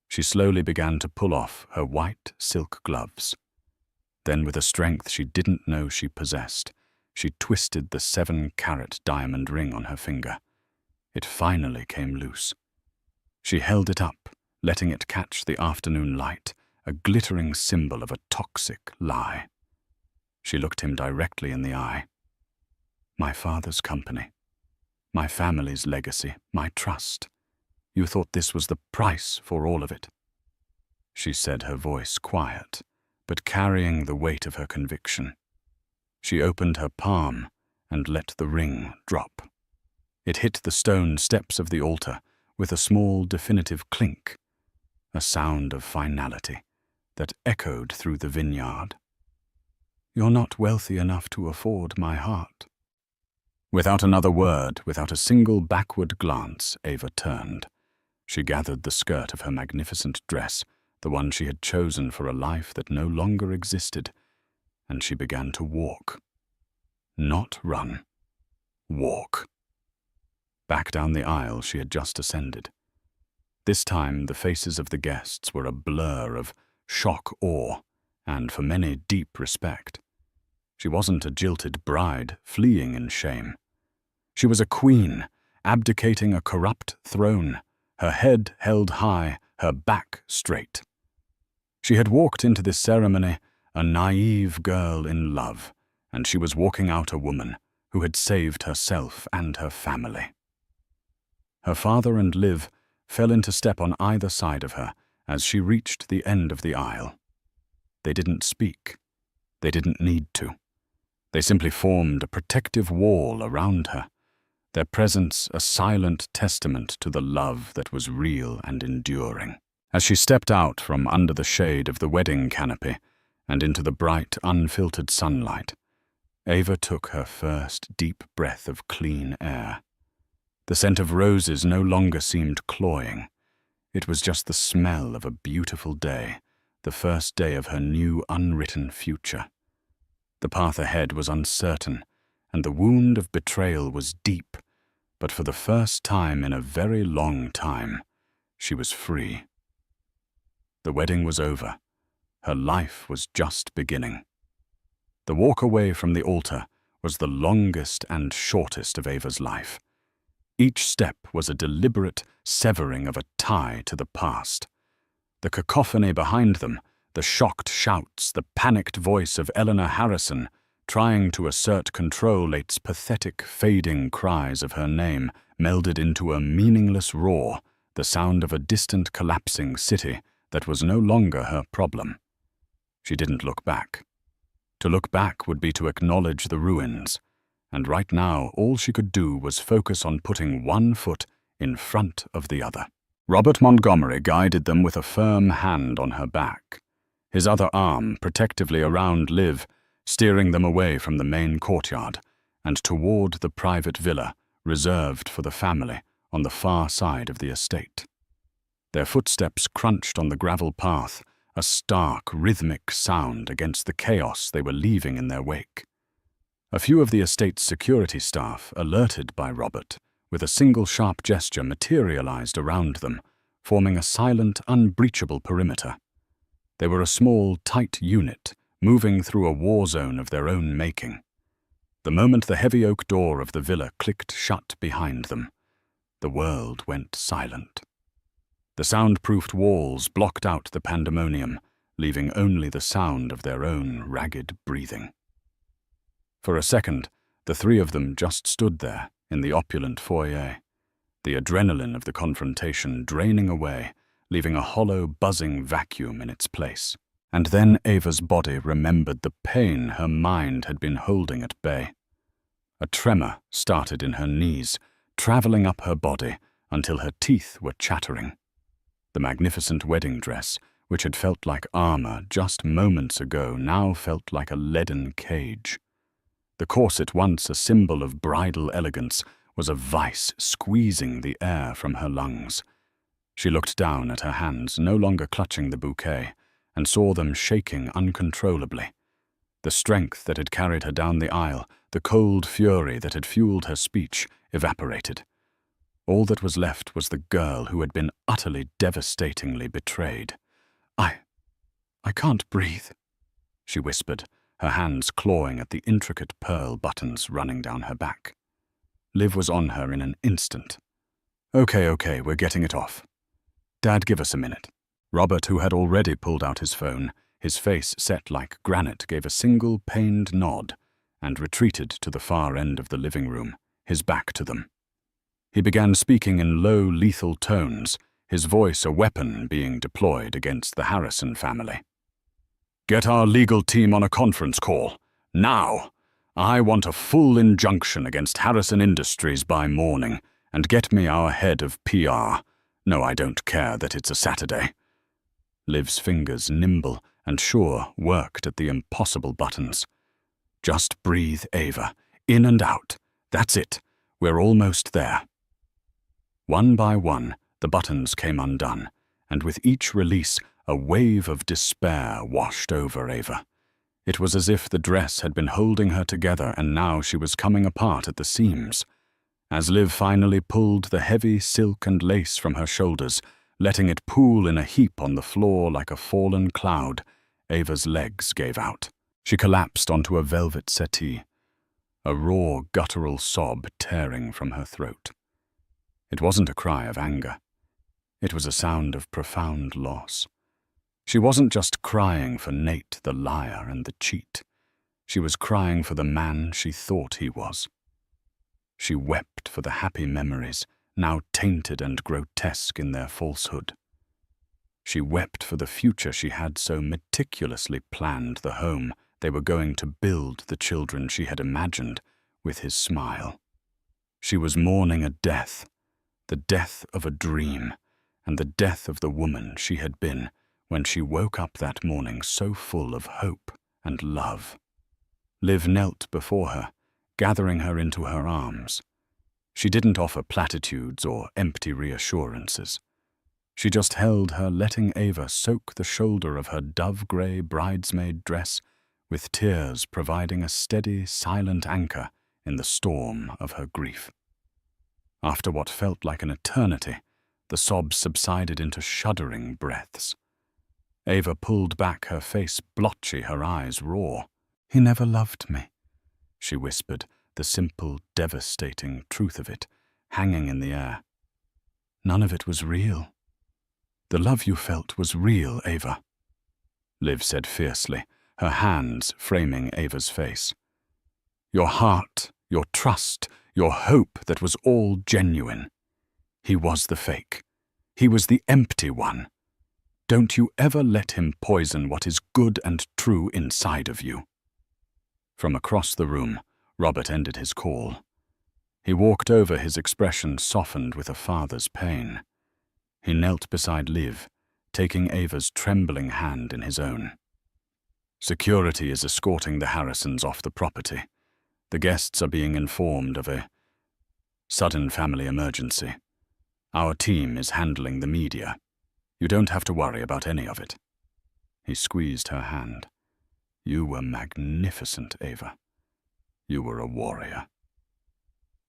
She slowly began to pull off her white silk gloves. Then, with a strength she didn't know she possessed, she twisted the 7-carat diamond ring on her finger. It finally came loose. She held it up, letting it catch the afternoon light, a glittering symbol of a toxic lie. She looked him directly in the eye. "My father's company. My family's legacy, my trust. You thought this was the price for all of it," she said, her voice quiet, but carrying the weight of her conviction. She opened her palm and let the ring drop. It hit the stone steps of the altar with a small, definitive clink, a sound of finality that echoed through the vineyard. "You're not wealthy enough to afford my heart." Without another word, without a single backward glance, Ava turned. She gathered the skirt of her magnificent dress, the one she had chosen for a life that no longer existed, and she began to walk. Not run. Walk. Back down the aisle she had just ascended. This time the faces of the guests were a blur of shock, awe, and for many deep respect. She wasn't a jilted bride fleeing in shame. She was a queen, abdicating a corrupt throne, her head held high, her back straight. She had walked into this ceremony a naive girl in love, and she was walking out a woman who had saved herself and her family. Her father and Liv fell into step on either side of her as she reached the end of the aisle. They didn't speak. They didn't need to. They simply formed a protective wall around her, their presence a silent testament to the love that was real and enduring. As she stepped out from under the shade of the wedding canopy and into the bright, unfiltered sunlight, Ava took her first deep breath of clean air. The scent of roses no longer seemed cloying. It was just the smell of a beautiful day, the first day of her new unwritten future. The path ahead was uncertain, and the wound of betrayal was deep, but for the first time in a very long time, she was free. The wedding was over. Her life was just beginning. The walk away from the altar was the longest and shortest of Ava's life. Each step was a deliberate severing of a tie to the past. The cacophony behind them, the shocked shouts, the panicked voice of Eleanor Harrison, trying to assert control, its pathetic, fading cries of her name melded into a meaningless roar, the sound of a distant, collapsing city that was no longer her problem. She didn't look back. To look back would be to acknowledge the ruins, and right now all she could do was focus on putting one foot in front of the other. Robert Montgomery guided them with a firm hand on her back, his other arm protectively around Liv, steering them away from the main courtyard and toward the private villa reserved for the family on the far side of the estate. Their footsteps crunched on the gravel path, a stark, rhythmic sound against the chaos they were leaving in their wake. A few of the estate's security staff, alerted by Robert, with a single sharp gesture materialized around them, forming a silent, unbreachable perimeter. They were a small, tight unit, moving through a war zone of their own making. The moment the heavy oak door of the villa clicked shut behind them, the world went silent. The soundproofed walls blocked out the pandemonium, leaving only the sound of their own ragged breathing. For a second, the three of them just stood there in the opulent foyer, the adrenaline of the confrontation draining away, leaving a hollow, buzzing vacuum in its place. And then Ava's body remembered the pain her mind had been holding at bay. A tremor started in her knees, traveling up her body until her teeth were chattering. The magnificent wedding dress, which had felt like armor just moments ago, now felt like a leaden cage. The corset, once a symbol of bridal elegance, was a vice squeezing the air from her lungs. She looked down at her hands, no longer clutching the bouquet, and saw them shaking uncontrollably. The strength that had carried her down the aisle, the cold fury that had fueled her speech, evaporated. All that was left was the girl who had been utterly devastatingly betrayed. I can't breathe," she whispered, her hands clawing at the intricate pearl buttons running down her back. Liv was on her in an instant. Okay, we're getting it off. Dad, give us a minute." Robert, who had already pulled out his phone, his face set like granite, gave a single pained nod and retreated to the far end of the living room, his back to them. He began speaking in low, lethal tones, his voice a weapon being deployed against the Harrison family. "Get our legal team on a conference call. Now! I want a full injunction against Harrison Industries by morning, and get me our head of PR. No, I don't care that it's a Saturday." Liv's fingers, nimble and sure, worked at the impossible buttons. "Just breathe, Ava. In and out. That's it. We're almost there." One by one, the buttons came undone, and with each release, a wave of despair washed over Ava. It was as if the dress had been holding her together and now she was coming apart at the seams. As Liv finally pulled the heavy silk and lace from her shoulders, letting it pool in a heap on the floor like a fallen cloud, Ava's legs gave out. She collapsed onto a velvet settee, a raw, guttural sob tearing from her throat. It wasn't a cry of anger. It was a sound of profound loss. She wasn't just crying for Nate the liar and the cheat. She was crying for the man she thought he was. She wept for the happy memories, now tainted and grotesque in their falsehood. She wept for the future she had so meticulously planned, the home they were going to build the children she had imagined with his smile. She was mourning a death, the death of a dream, and the death of the woman she had been when she woke up that morning so full of hope and love. Liv knelt before her, gathering her into her arms. She didn't offer platitudes or empty reassurances. She just held her, letting Ava soak the shoulder of her dove-grey bridesmaid dress, with tears providing a steady, silent anchor in the storm of her grief. After what felt like an eternity, the sobs subsided into shuddering breaths. Ava pulled back, her face blotchy, her eyes raw. "He never loved me," she whispered, the simple, devastating truth of it hanging in the air. "None of it was real." "The love you felt was real, Ava," Liv said fiercely, her hands framing Ava's face. "Your heart, your trust, your hope, that was all genuine. He was the fake. He was the empty one. Don't you ever let him poison what is good and true inside of you." From across the room, Robert ended his call. He walked over, his expression softened with a father's pain. He knelt beside Liv, taking Ava's trembling hand in his own. "Security is escorting the Harrisons off the property. The guests are being informed of a sudden family emergency. Our team is handling the media. You don't have to worry about any of it." He squeezed her hand. "You were magnificent, Ava. You were a warrior."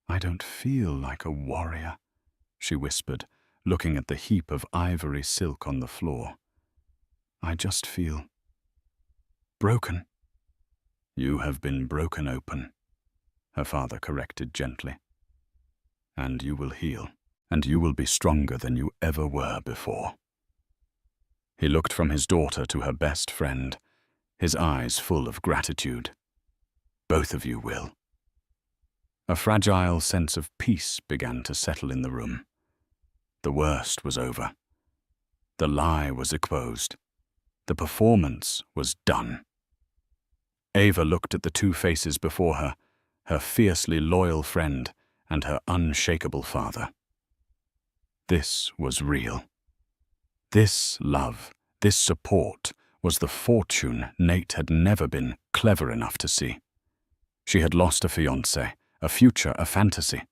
"I don't feel like a warrior," she whispered, looking at the heap of ivory silk on the floor. "I just feel broken." "You have been broken open," her father corrected gently. "And you will heal, and you will be stronger than you ever were before." He looked from his daughter to her best friend, his eyes full of gratitude. "Both of you will." A fragile sense of peace began to settle in the room. The worst was over. The lie was exposed. The performance was done. Ava looked at the two faces before her, her fiercely loyal friend and her unshakable father. This was real. This love, this support, was the fortune Nate had never been clever enough to see. She had lost a fiancé, a future, a fantasy.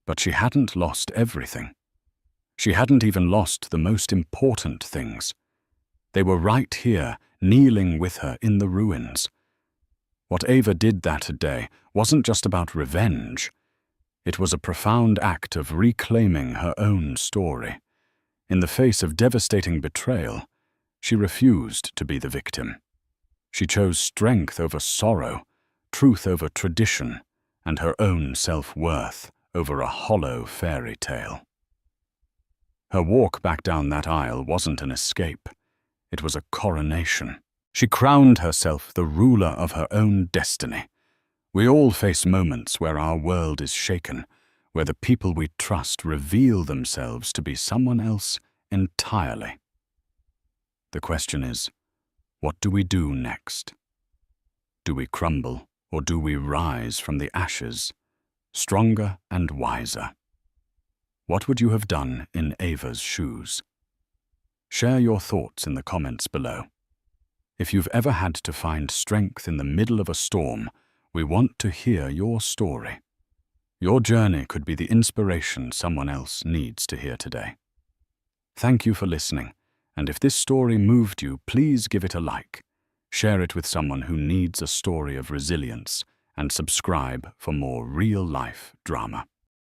But she hadn't lost everything. She hadn't even lost the most important things. They were right here, kneeling with her in the ruins. What Ava did that day wasn't just about revenge. It was a profound act of reclaiming her own story. In the face of devastating betrayal, she refused to be the victim. She chose strength over sorrow, truth over tradition, and her own self-worth over a hollow fairy tale. Her walk back down that aisle wasn't an escape. It was a coronation. She crowned herself the ruler of her own destiny. We all face moments where our world is shaken, where the people we trust reveal themselves to be someone else entirely. The question is, what do we do next? Do we crumble, or do we rise from the ashes, stronger and wiser? What would you have done in Ava's shoes? Share your thoughts in the comments below. If you've ever had to find strength in the middle of a storm, we want to hear your story. Your journey could be the inspiration someone else needs to hear today. Thank you for listening, and if this story moved you, please give it a like. Share it with someone who needs a story of resilience, and subscribe for more real-life drama.